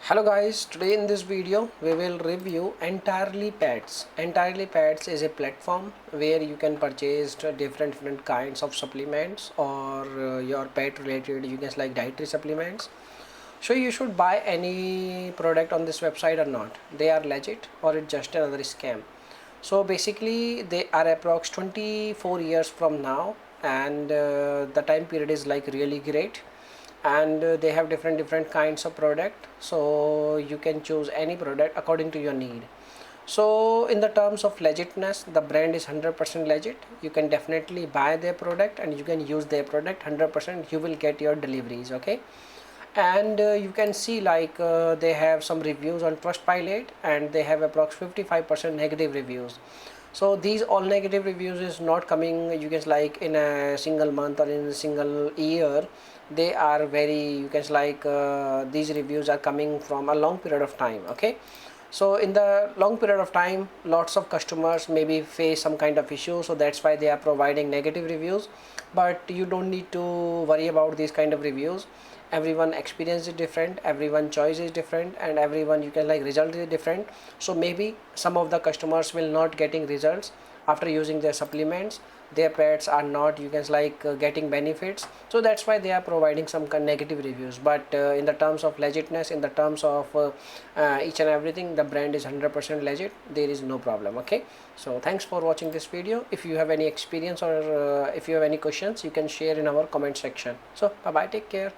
Hello guys, today in this video we will review Entirelypets. Entirelypets is a platform where you can purchase different kinds of supplements or your pet related you can like dietary supplements. So you should buy any product on this website or not. They are legit or it's just another scam. So basically they are approx 24 years from now, and the time period is like really great, and they have different kinds of product, so you can choose any product according to your need. So in the terms of legitness, the brand is 100% legit. You can definitely buy their product and you can use their product 100%. You will get your deliveries, okay? And you can see like they have some reviews on Trustpilot and they have approx 55% negative reviews. So these all negative reviews is not coming you can like in a single month or in a single year. They are very you can like these reviews are coming from a long period of time, okay? So in the long period of time, lots of customers maybe face some kind of issue, so that's why they are providing negative reviews. But you don't need to worry about these kind of reviews. Everyone experience is different, everyone choice is different, and everyone you can like result is different. So maybe some of the customers will not getting results after using their supplements. Their pets are not you can like getting benefits, so that's why they are providing some negative reviews. But in the terms of legitness, in the terms of each and everything, the brand is 100% legit. There is no problem, okay? So thanks for watching this video. If you have any experience or if you have any questions, you can share in our comment section. So bye bye, take care.